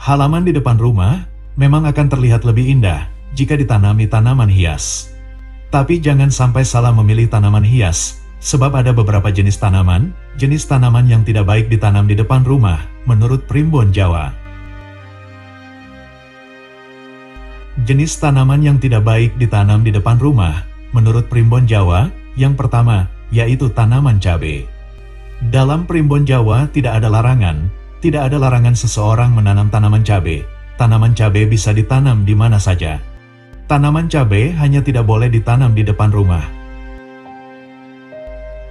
Halaman di depan rumah memang akan terlihat lebih indah jika ditanami tanaman hias. Tapi jangan sampai salah memilih tanaman hias, sebab ada beberapa jenis tanaman yang tidak baik ditanam di depan rumah, menurut Primbon Jawa. Jenis tanaman yang tidak baik ditanam di depan rumah, menurut Primbon Jawa, yang pertama, yaitu tanaman cabai. Dalam Primbon Jawa tidak ada larangan seseorang menanam tanaman cabai. Tanaman cabai bisa ditanam di mana saja. Tanaman cabai hanya tidak boleh ditanam di depan rumah.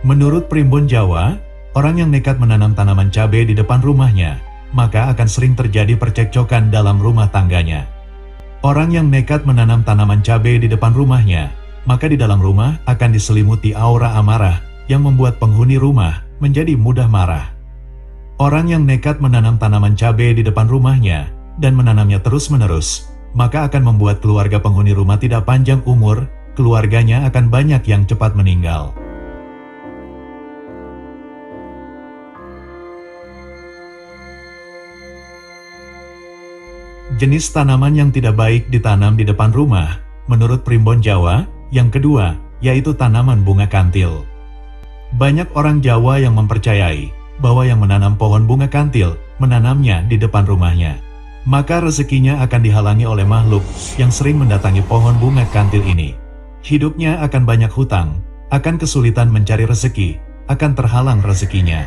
Menurut Primbon Jawa, orang yang nekat menanam tanaman cabai di depan rumahnya, maka akan sering terjadi percekcokan dalam rumah tangganya. Orang yang nekat menanam tanaman cabai di depan rumahnya, maka di dalam rumah akan diselimuti aura amarah yang membuat penghuni rumah menjadi mudah marah. Orang yang nekat menanam tanaman cabai di depan rumahnya dan menanamnya terus-menerus, maka akan membuat keluarga penghuni rumah tidak panjang umur, keluarganya akan banyak yang cepat meninggal. Jenis tanaman yang tidak baik ditanam di depan rumah, menurut Primbon Jawa, yang kedua, yaitu tanaman bunga kantil. Banyak orang Jawa yang mempercayai bahwa yang menanam pohon bunga kantil, menanamnya di depan rumahnya, maka rezekinya akan dihalangi oleh makhluk yang sering mendatangi pohon bunga kantil ini. Hidupnya akan banyak hutang, akan kesulitan mencari rezeki, akan terhalang rezekinya.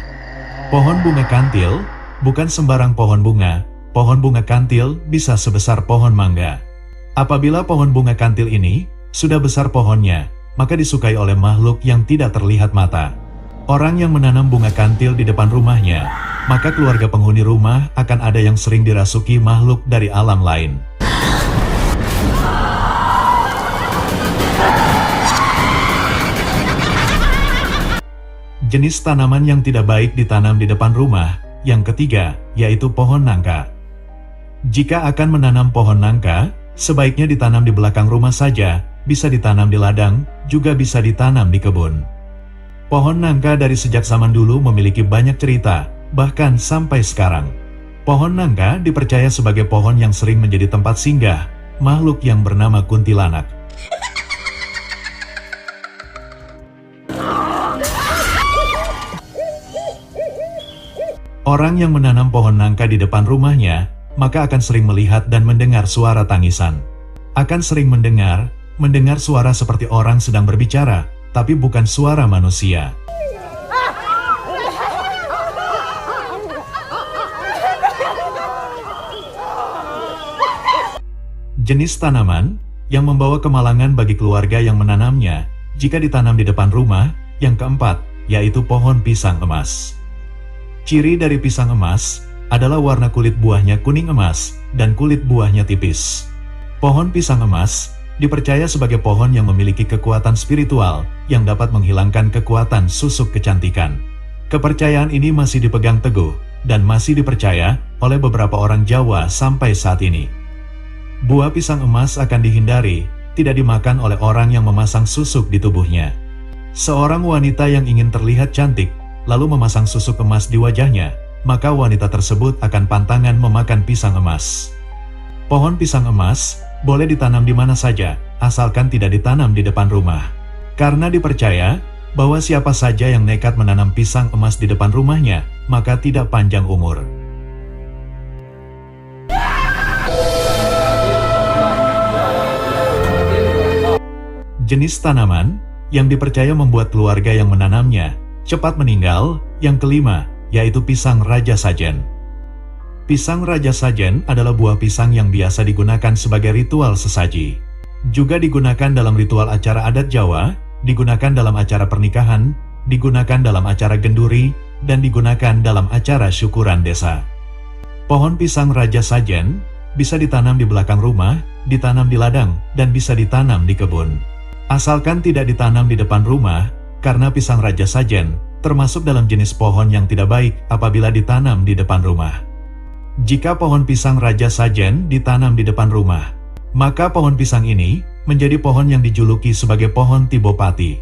Pohon bunga kantil bukan sembarang pohon bunga. Pohon bunga kantil bisa sebesar pohon mangga. Apabila pohon bunga kantil ini sudah besar pohonnya, maka disukai oleh makhluk yang tidak terlihat mata. Orang yang menanam bunga kantil di depan rumahnya, maka keluarga penghuni rumah akan ada yang sering dirasuki makhluk dari alam lain. Jenis tanaman yang tidak baik ditanam di depan rumah, yang ketiga, yaitu pohon nangka. Jika akan menanam pohon nangka, sebaiknya ditanam di belakang rumah saja, bisa ditanam di ladang, juga bisa ditanam di kebun. Pohon nangka dari sejak zaman dulu memiliki banyak cerita, bahkan sampai sekarang. Pohon nangka dipercaya sebagai pohon yang sering menjadi tempat singgah makhluk yang bernama kuntilanak. Orang yang menanam pohon nangka di depan rumahnya, maka akan sering melihat dan mendengar suara tangisan. Akan sering mendengar suara seperti orang sedang berbicara, tapi bukan suara manusia. Jenis tanaman yang membawa kemalangan bagi keluarga yang menanamnya, jika ditanam di depan rumah, yang keempat, yaitu pohon pisang emas. Ciri dari pisang emas adalah warna kulit buahnya kuning emas dan kulit buahnya tipis. Pohon pisang emas dipercaya sebagai pohon yang memiliki kekuatan spiritual yang dapat menghilangkan kekuatan susuk kecantikan. Kepercayaan ini masih dipegang teguh dan masih dipercaya oleh beberapa orang Jawa sampai saat ini. Buah pisang emas akan dihindari, tidak dimakan oleh orang yang memasang susuk di tubuhnya. Seorang wanita yang ingin terlihat cantik lalu memasang susuk emas di wajahnya, maka wanita tersebut akan pantangan memakan pisang emas. Pohon pisang emas boleh ditanam di mana saja, asalkan tidak ditanam di depan rumah. Karena dipercaya bahwa siapa saja yang nekat menanam pisang emas di depan rumahnya, maka tidak panjang umur. Jenis tanaman yang dipercaya membuat keluarga yang menanamnya cepat meninggal, yang kelima, yaitu pisang raja sajen. Pisang raja sajen adalah buah pisang yang biasa digunakan sebagai ritual sesaji. Juga digunakan dalam ritual acara adat Jawa, digunakan dalam acara pernikahan, digunakan dalam acara genduri, dan digunakan dalam acara syukuran desa. Pohon pisang raja sajen bisa ditanam di belakang rumah, ditanam di ladang, dan bisa ditanam di kebun. Asalkan tidak ditanam di depan rumah, karena pisang raja sajen termasuk dalam jenis pohon yang tidak baik apabila ditanam di depan rumah. Jika pohon pisang raja sajen ditanam di depan rumah, maka pohon pisang ini menjadi pohon yang dijuluki sebagai pohon Tibopati.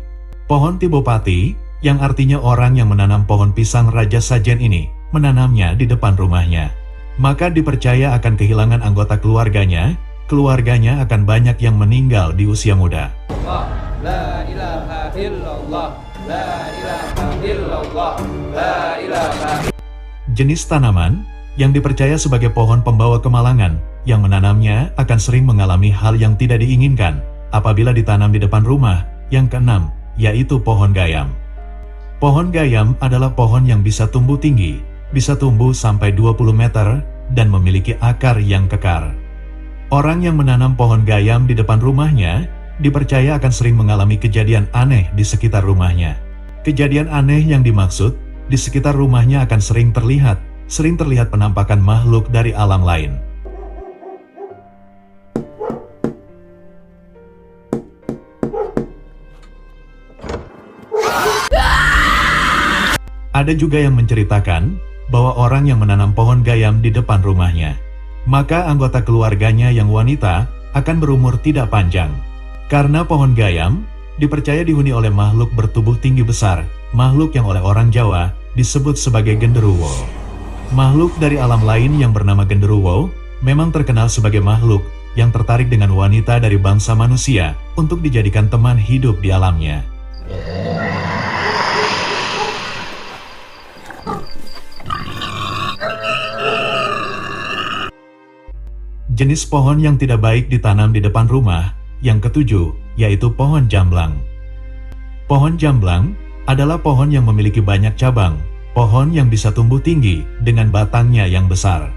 Pohon Tibopati, yang artinya orang yang menanam pohon pisang raja sajen ini, menanamnya di depan rumahnya. maka dipercaya akan kehilangan anggota keluarganya akan banyak yang meninggal di usia muda. La ilaha illallah, la ilaha illallah, la ilaha. Jenis tanaman yang dipercaya sebagai pohon pembawa kemalangan, yang menanamnya akan sering mengalami hal yang tidak diinginkan apabila ditanam di depan rumah. Yang keenam, yaitu pohon gayam. Pohon gayam adalah pohon yang bisa tumbuh tinggi, bisa tumbuh sampai 20 meter, dan memiliki akar yang kekar. Orang yang menanam pohon gayam di depan rumahnya dipercaya akan sering mengalami kejadian aneh di sekitar rumahnya. Kejadian aneh yang dimaksud, di sekitar rumahnya akan sering terlihat penampakan makhluk dari alam lain. Ada juga yang menceritakan bahwa orang yang menanam pohon gayam di depan rumahnya, maka anggota keluarganya yang wanita akan berumur tidak panjang. Karena pohon gayam dipercaya dihuni oleh makhluk bertubuh tinggi besar, makhluk yang oleh orang Jawa disebut sebagai genderuwo. Makhluk dari alam lain yang bernama genderuwo memang terkenal sebagai makhluk yang tertarik dengan wanita dari bangsa manusia untuk dijadikan teman hidup di alamnya. Jenis pohon yang tidak baik ditanam di depan rumah, yang ketujuh, yaitu pohon jamblang. Pohon jamblang adalah pohon yang memiliki banyak cabang, pohon yang bisa tumbuh tinggi dengan batangnya yang besar.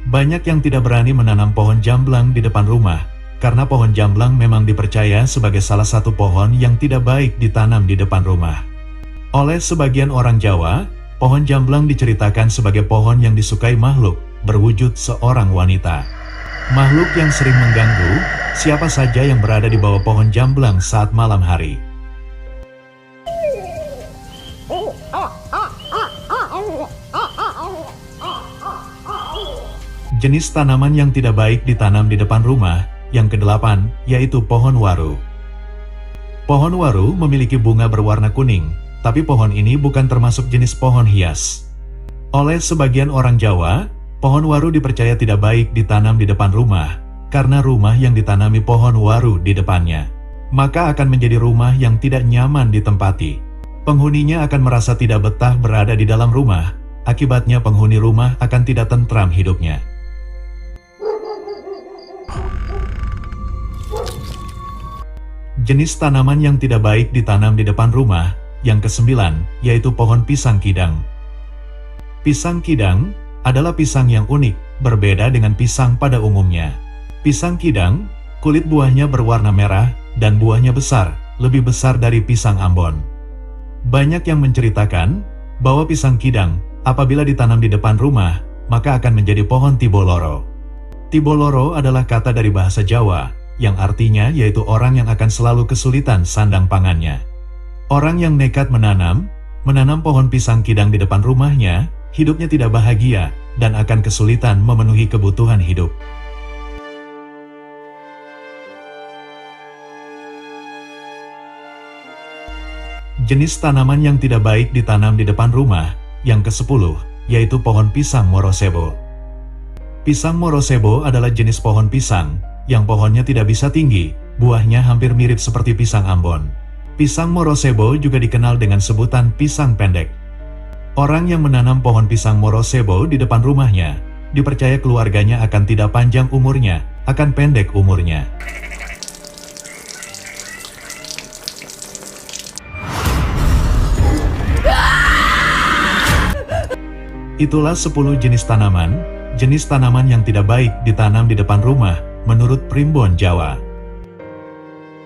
Banyak yang tidak berani menanam pohon jamblang di depan rumah, karena pohon jamblang memang dipercaya sebagai salah satu pohon yang tidak baik ditanam di depan rumah. Oleh sebagian orang Jawa, pohon jamblang diceritakan sebagai pohon yang disukai makhluk berwujud seorang wanita. Makhluk yang sering mengganggu siapa saja yang berada di bawah pohon jamblang saat malam hari. Jenis tanaman yang tidak baik ditanam di depan rumah, yang kedelapan, yaitu pohon waru. Pohon waru memiliki bunga berwarna kuning, tapi pohon ini bukan termasuk jenis pohon hias. Oleh sebagian orang Jawa, pohon waru dipercaya tidak baik ditanam di depan rumah, karena rumah yang ditanami pohon waru di depannya, maka akan menjadi rumah yang tidak nyaman ditempati. Penghuninya akan merasa tidak betah berada di dalam rumah, akibatnya penghuni rumah akan tidak tentram hidupnya. Jenis tanaman yang tidak baik ditanam di depan rumah, yang kesembilan, yaitu pohon pisang kidang. Pisang kidang adalah pisang yang unik, berbeda dengan pisang pada umumnya. Pisang kidang, kulit buahnya berwarna merah, dan buahnya besar, lebih besar dari pisang Ambon. Banyak yang menceritakan bahwa pisang kidang, apabila ditanam di depan rumah, maka akan menjadi pohon tiboloro. Tiboloro adalah kata dari bahasa Jawa, yang artinya yaitu orang yang akan selalu kesulitan sandang pangannya. Orang yang nekat menanam pohon pisang kidang di depan rumahnya, hidupnya tidak bahagia dan akan kesulitan memenuhi kebutuhan hidup. Jenis tanaman yang tidak baik ditanam di depan rumah, yang ke-10, yaitu pohon pisang morosebo. Pisang morosebo adalah jenis pohon pisang yang pohonnya tidak bisa tinggi, buahnya hampir mirip seperti pisang Ambon. Pisang morosebo juga dikenal dengan sebutan pisang pendek. Orang yang menanam pohon pisang morosebo di depan rumahnya, dipercaya keluarganya akan tidak panjang umurnya, akan pendek umurnya. Itulah 10 jenis tanaman yang tidak baik ditanam di depan rumah, menurut Primbon Jawa.